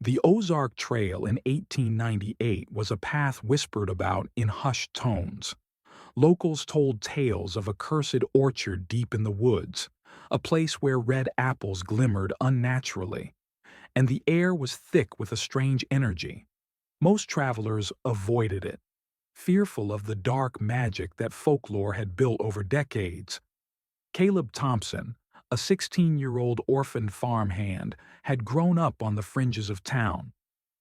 The Ozark Trail in 1898 was a path whispered about in hushed tones. Locals told tales of a cursed orchard deep in the woods, a place where red apples glimmered unnaturally, and the air was thick with a strange energy. Most travelers avoided it, fearful of the dark magic that folklore had built over decades. Caleb Thompson, a 16-year-old orphaned farmhand, had grown up on the fringes of town.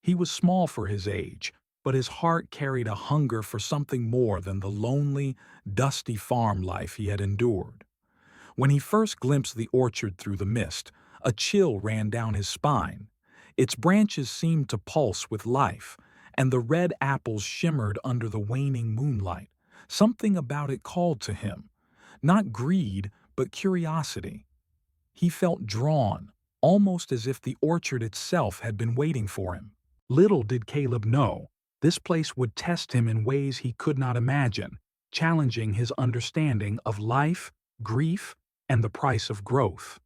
He was small for his age, but his heart carried a hunger for something more than the lonely, dusty farm life he had endured. When he first glimpsed the orchard through the mist, a chill ran down his spine. Its branches seemed to pulse with life, and the red apples shimmered under the waning moonlight. Something about it called to him, not greed, but curiosity. He felt drawn, almost as if the orchard itself had been waiting for him. Little did Caleb know, this place would test him in ways he could not imagine, challenging his understanding of life, grief, and the price of growth.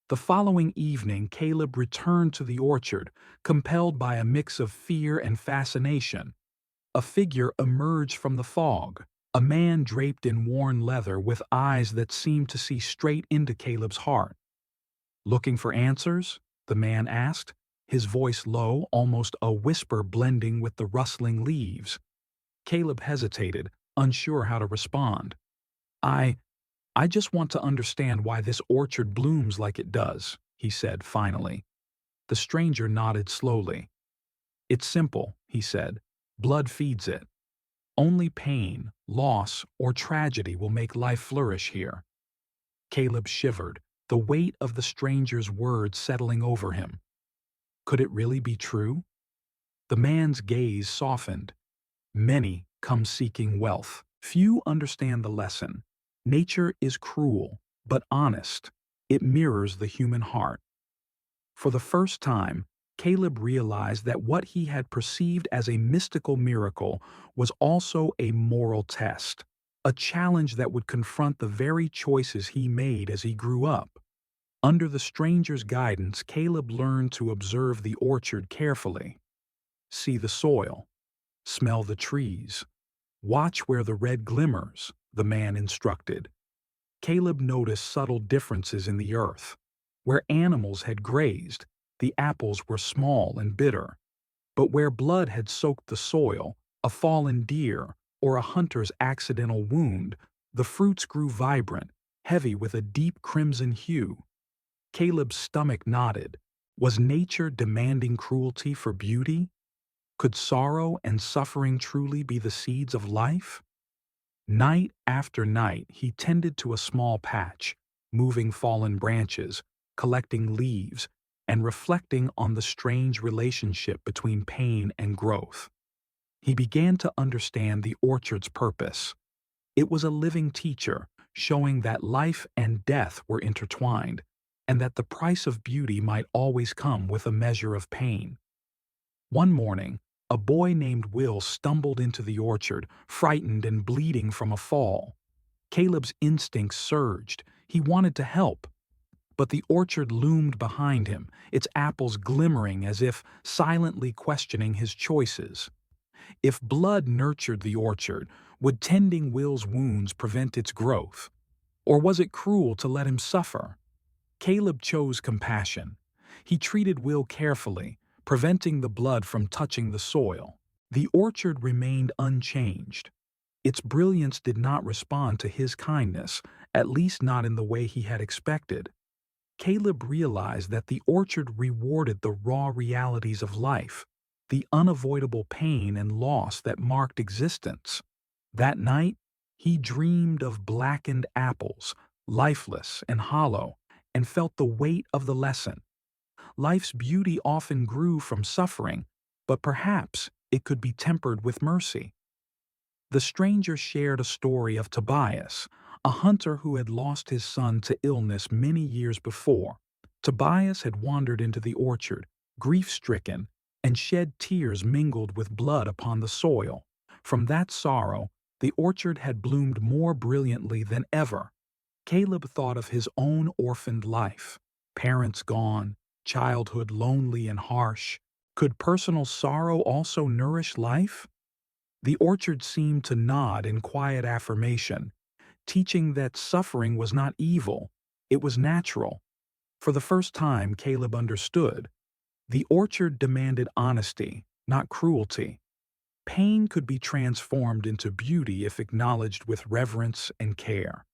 The following evening, Caleb returned to the orchard, compelled by a mix of fear and fascination. A figure emerged from the fog, a man draped in worn leather with eyes that seemed to see straight into Caleb's heart. "Looking for answers?" the man asked, his voice low, almost a whisper blending with the rustling leaves. Caleb hesitated, unsure how to respond. I I just want to understand why this orchard blooms like it does," he said finally. The stranger nodded slowly. "It's simple," he said. "Blood feeds it. Only pain, loss, or tragedy will make life flourish here." Caleb shivered, the weight of the stranger's words settling over him. Could it really be true? The man's gaze softened. "Many come seeking wealth. Few understand the lesson. Nature is cruel, but honest. It mirrors the human heart." For the first time, Caleb realized that what he had perceived as a mystical miracle was also a moral test, a challenge that would confront the very choices he made as he grew up. Under the stranger's guidance, Caleb learned to observe the orchard carefully. See the soil. Smell the trees. Watch where the red glimmers, the man instructed. Caleb noticed subtle differences in the earth. Where animals had grazed, the apples were small and bitter. But where blood had soaked the soil, a fallen deer, or a hunter's accidental wound, the fruits grew vibrant, heavy with a deep crimson hue. Caleb's stomach nodded. Was nature demanding cruelty for beauty? Could sorrow and suffering truly be the seeds of life? Night after night, he tended to a small patch, moving fallen branches, collecting leaves, and reflecting on the strange relationship between pain and growth. He began to understand the orchard's purpose. It was a living teacher, showing that life and death were intertwined, and that the price of beauty might always come with a measure of pain. One morning, a boy named Will stumbled into the orchard, frightened and bleeding from a fall. Caleb's instincts surged. He wanted to help. But the orchard loomed behind him, its apples glimmering as if silently questioning his choices. If blood nurtured the orchard, would tending Will's wounds prevent its growth? Or was it cruel to let him suffer? Caleb chose compassion. He treated Will carefully, preventing the blood from touching the soil. The orchard remained unchanged. Its brilliance did not respond to his kindness, at least not in the way he had expected. Caleb realized that the orchard rewarded the raw realities of life, the unavoidable pain and loss that marked existence. That night, he dreamed of blackened apples, lifeless and hollow, and felt the weight of the lesson. Life's beauty often grew from suffering, but perhaps it could be tempered with mercy. The stranger shared a story of Tobias, a hunter who had lost his son to illness many years before. Tobias had wandered into the orchard, grief-stricken, and shed tears mingled with blood upon the soil. From that sorrow, the orchard had bloomed more brilliantly than ever. Caleb thought of his own orphaned life, parents gone, childhood lonely and harsh, could personal sorrow also nourish life? The orchard seemed to nod in quiet affirmation, teaching that suffering was not evil, it was natural. For the first time, Caleb understood. The orchard demanded honesty, not cruelty. Pain could be transformed into beauty if acknowledged with reverence and care.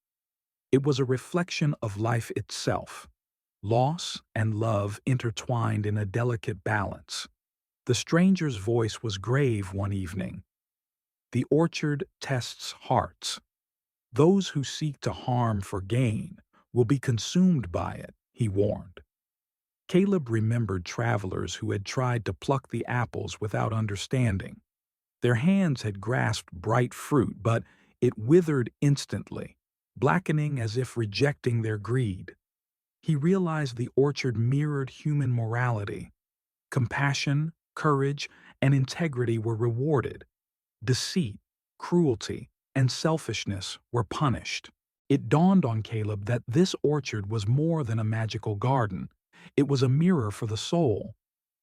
It was a reflection of life itself. Loss and love intertwined in a delicate balance. The stranger's voice was grave one evening. The orchard tests hearts. Those who seek to harm for gain will be consumed by it, he warned. Caleb remembered travelers who had tried to pluck the apples without understanding. Their hands had grasped bright fruit, but it withered instantly, blackening as if rejecting their greed. He realized the orchard mirrored human morality. Compassion, courage, and integrity were rewarded. Deceit, cruelty, and selfishness were punished. It dawned on Caleb that this orchard was more than a magical garden. It was a mirror for the soul.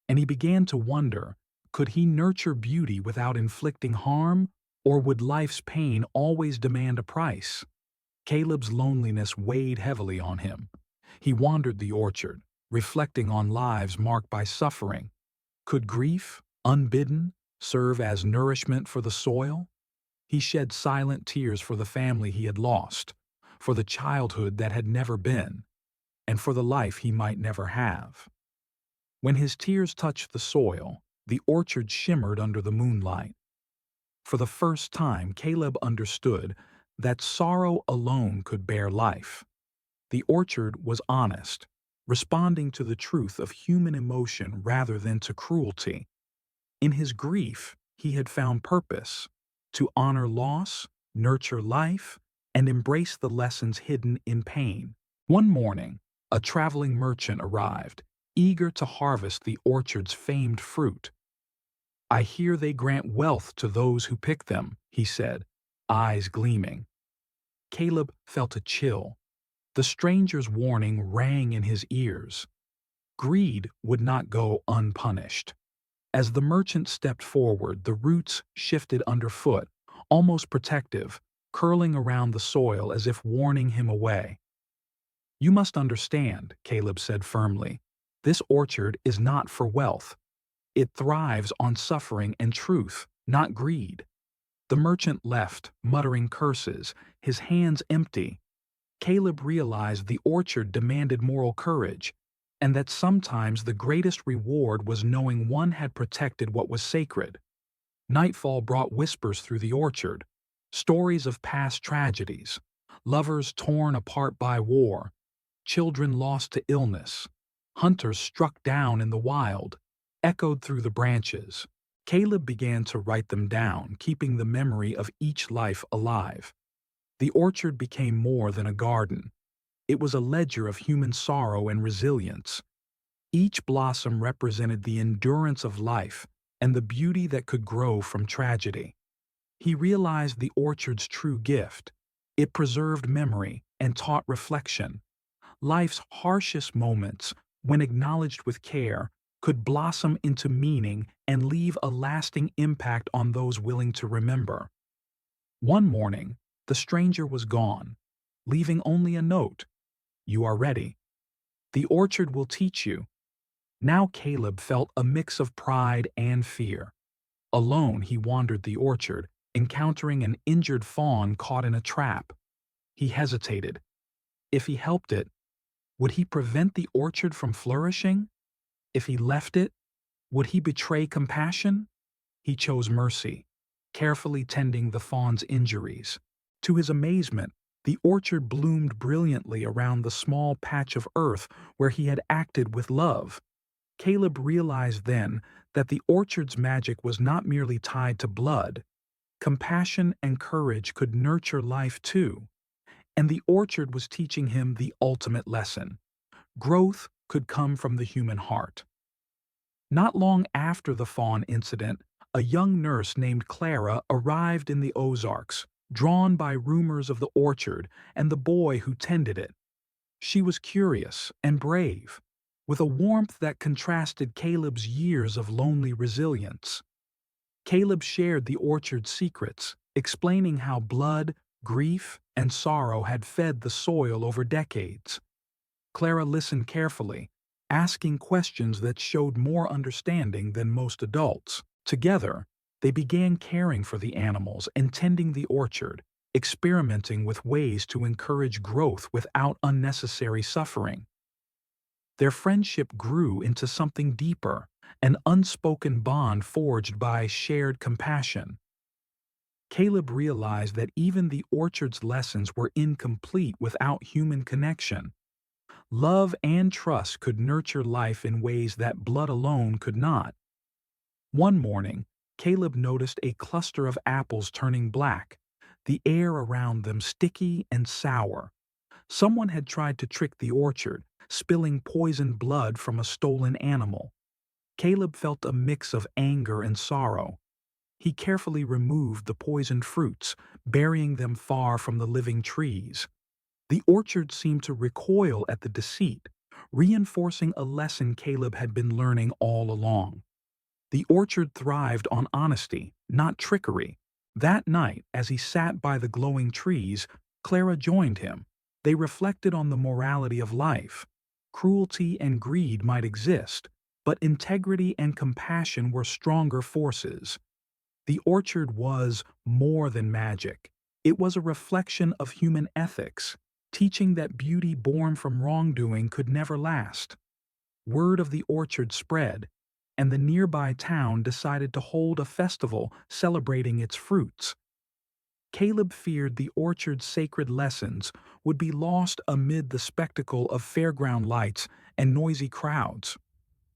And he began to wonder, could he nurture beauty without inflicting harm, or would life's pain always demand a price? Caleb's loneliness weighed heavily on him. He wandered the orchard, reflecting on lives marked by suffering. Could grief, unbidden, serve as nourishment for the soil? He shed silent tears for the family he had lost, for the childhood that had never been, and for the life he might never have. When his tears touched the soil, the orchard shimmered under the moonlight. For the first time, Caleb understood that sorrow alone could bear life. The orchard was honest, responding to the truth of human emotion rather than to cruelty. In his grief, he had found purpose: to honor loss, nurture life, and embrace the lessons hidden in pain. One morning, a traveling merchant arrived, eager to harvest the orchard's famed fruit. "I hear they grant wealth to those who pick them," he said, eyes gleaming. Caleb felt a chill. The stranger's warning rang in his ears. Greed would not go unpunished. As the merchant stepped forward, the roots shifted underfoot, almost protective, curling around the soil as if warning him away. "You must understand," Caleb said firmly. "This orchard is not for wealth. It thrives on suffering and truth, not greed." The merchant left, muttering curses, his hands empty. Caleb realized the orchard demanded moral courage, and that sometimes the greatest reward was knowing one had protected what was sacred. Nightfall brought whispers through the orchard, stories of past tragedies, lovers torn apart by war, children lost to illness, hunters struck down in the wild, echoed through the branches. Caleb began to write them down, keeping the memory of each life alive. The orchard became more than a garden. It was a ledger of human sorrow and resilience. Each blossom represented the endurance of life and the beauty that could grow from tragedy. He realized the orchard's true gift. It preserved memory and taught reflection. Life's harshest moments, when acknowledged with care, could blossom into meaning and leave a lasting impact on those willing to remember. One morning, the stranger was gone, leaving only a note. "You are ready. The orchard will teach you." Now Caleb felt a mix of pride and fear. Alone, he wandered the orchard, encountering an injured fawn caught in a trap. He hesitated. If he helped it, would he prevent the orchard from flourishing? If he left it, would he betray compassion? He chose mercy, carefully tending the fawn's injuries. To his amazement, the orchard bloomed brilliantly around the small patch of earth where he had acted with love. Caleb realized then that the orchard's magic was not merely tied to blood. Compassion and courage could nurture life too. And the orchard was teaching him the ultimate lesson. Growth could come from the human heart. Not long after the fawn incident, a young nurse named Clara arrived in the Ozarks, drawn by rumors of the orchard and the boy who tended it. She was curious and brave. with a warmth that contrasted Caleb's years of lonely resilience. Caleb shared the orchard's secrets, explaining how blood, grief, and sorrow had fed the soil over decades. Clara listened carefully, asking questions that showed more understanding than most adults. Together, they began caring for the animals and tending the orchard, experimenting with ways to encourage growth without unnecessary suffering. Their friendship grew into something deeper, an unspoken bond forged by shared compassion. Caleb realized that even the orchard's lessons were incomplete without human connection. Love and trust could nurture life in ways that blood alone could not. One morning, Caleb noticed a cluster of apples turning black, the air around them sticky and sour. Someone had tried to trick the orchard, spilling poisoned blood from a stolen animal. Caleb felt a mix of anger and sorrow. He carefully removed the poisoned fruits, burying them far from the living trees. The orchard seemed to recoil at the deceit, reinforcing a lesson Caleb had been learning all along. The orchard thrived on honesty, not trickery. That night, as he sat by the glowing trees, Clara joined him. They reflected on the morality of life. Cruelty and greed might exist, but integrity and compassion were stronger forces. The orchard was more than magic. It was a reflection of human ethics, teaching that beauty born from wrongdoing could never last. Word of the orchard spread, and the nearby town decided to hold a festival celebrating its fruits. Caleb feared the orchard's sacred lessons would be lost amid the spectacle of fairground lights and noisy crowds.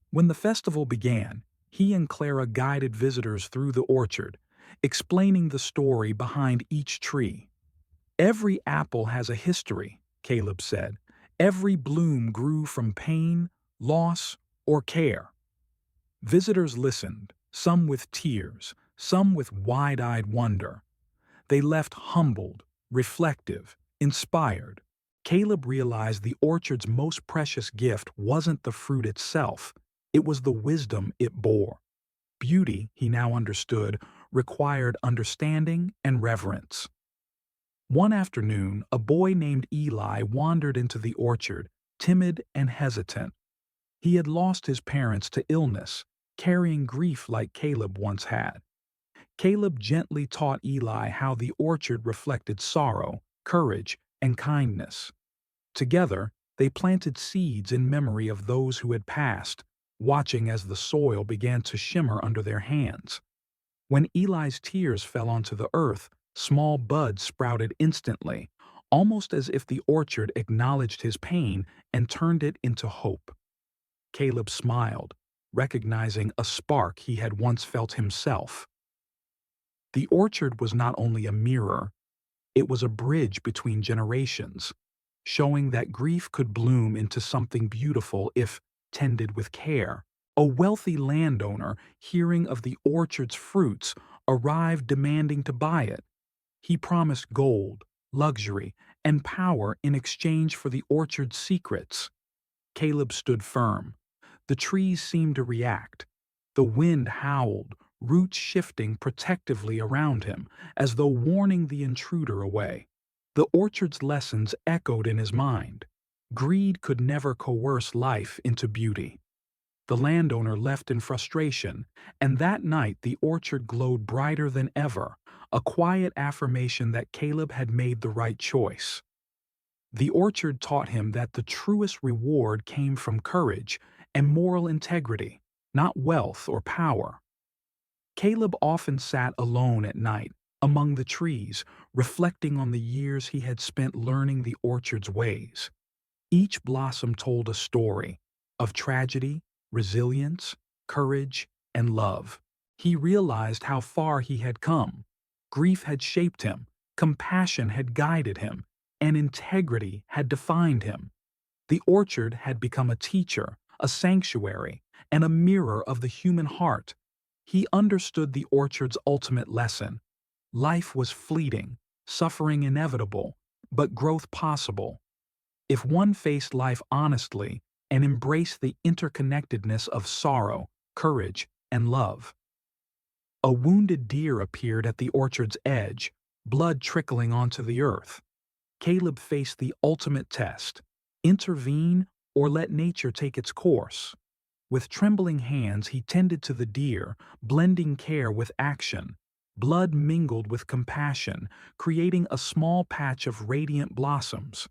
When the festival began, he and Clara guided visitors through the orchard, explaining the story behind each tree. "Every apple has a history," Caleb said. "Every bloom grew from pain, loss, or care." Visitors listened, some with tears, some with wide-eyed wonder. They left humbled, reflective, inspired. Caleb realized the orchard's most precious gift wasn't the fruit itself, it was the wisdom it bore. Beauty, he now understood, required understanding and reverence. One afternoon, a boy named Eli wandered into the orchard, timid and hesitant. He had lost his parents to illness, carrying grief like Caleb once had. Caleb gently taught Eli how the orchard reflected sorrow, courage, and kindness. Together, they planted seeds in memory of those who had passed, watching as the soil began to shimmer under their hands. When Eli's tears fell onto the earth, small buds sprouted instantly, almost as if the orchard acknowledged his pain and turned it into hope. Caleb smiled, recognizing a spark he had once felt himself. The orchard was not only a mirror, it was a bridge between generations, showing that grief could bloom into something beautiful if tended with care. A wealthy landowner, hearing of the orchard's fruits, arrived demanding to buy it. He promised gold, luxury, and power in exchange for the orchard's secrets. Caleb stood firm. The trees seemed to react. The wind howled, roots shifting protectively around him, as though warning the intruder away. The orchard's lessons echoed in his mind. Greed could never coerce life into beauty. The landowner left in frustration, and that night the orchard glowed brighter than ever, a quiet affirmation that Caleb had made the right choice. The orchard taught him that the truest reward came from courage and moral integrity, not wealth or power. Caleb often sat alone at night, among the trees, reflecting on the years he had spent learning the orchard's ways. Each blossom told a story of tragedy, resilience, courage, and love. He realized how far he had come. Grief had shaped him, compassion had guided him, and integrity had defined him. The orchard had become a teacher, a sanctuary, and a mirror of the human heart. He understood the orchard's ultimate lesson. Life was fleeting, suffering inevitable, but growth possible. If one faced life honestly, and embrace the interconnectedness of sorrow, courage, and love. A wounded deer appeared at the orchard's edge, blood trickling onto the earth. Caleb faced the ultimate test: intervene or let nature take its course. With trembling hands, he tended to the deer, blending care with action. Blood mingled with compassion, creating a small patch of radiant blossoms.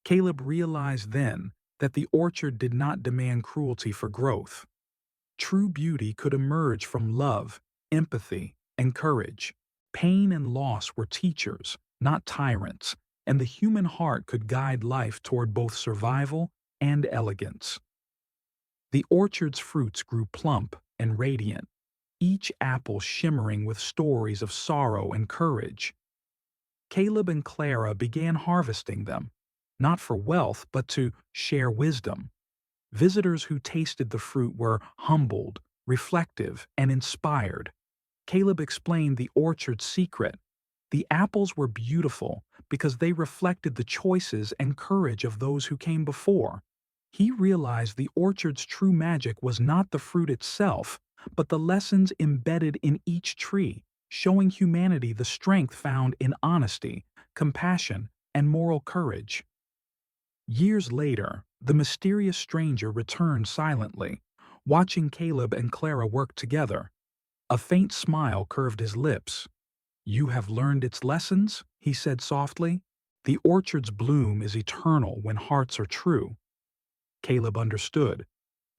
Caleb realized then that the orchard did not demand cruelty for growth. True beauty could emerge from love, empathy, and courage. Pain and loss were teachers, not tyrants, and the human heart could guide life toward both survival and elegance. The orchard's fruits grew plump and radiant, each apple shimmering with stories of sorrow and courage. Caleb and Clara began harvesting them, not for wealth but to share wisdom. Visitors who tasted the fruit were humbled, reflective, and inspired. Caleb explained the orchard's secret. The apples were beautiful because they reflected the choices and courage of those who came before. He realized the orchard's true magic was not the fruit itself, but the lessons embedded in each tree, showing humanity the strength found in honesty, compassion, and moral courage. Years later, the mysterious stranger returned silently, watching Caleb and Clara work together. A faint smile curved his lips. "You have learned its lessons?" he said softly. "The orchard's bloom is eternal when hearts are true." Caleb understood.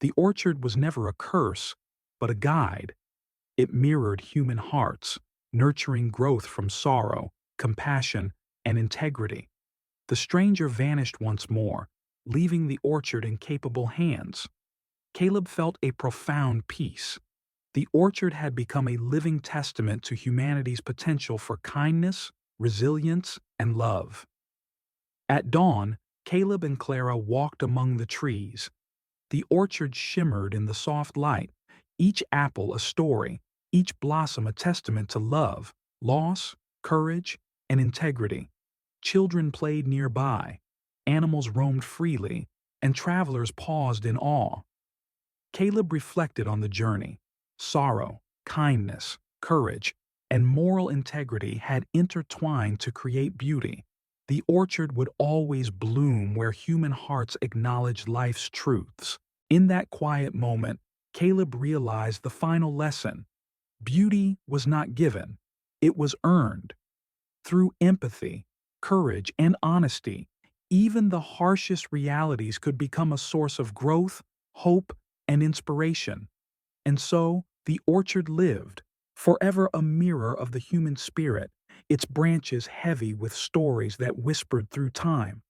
The orchard was never a curse, but a guide. It mirrored human hearts, nurturing growth from sorrow, compassion, and integrity. The stranger vanished once more, leaving the orchard in capable hands. Caleb felt a profound peace. The orchard had become a living testament to humanity's potential for kindness, resilience, and love. At dawn, Caleb and Clara walked among the trees. The orchard shimmered in the soft light, each apple a story, each blossom a testament to love, loss, courage, and integrity. Children played nearby, animals roamed freely, and travelers paused in awe. Caleb reflected on the journey. Sorrow, kindness, courage, and moral integrity had intertwined to create beauty. The orchard would always bloom where human hearts acknowledged life's truths. In that quiet moment, Caleb realized the final lesson. Beauty was not given, it was earned. Through empathy, courage, and honesty, even the harshest realities could become a source of growth, hope, and inspiration. And so, the orchard lived, forever a mirror of the human spirit, its branches heavy with stories that whispered through time.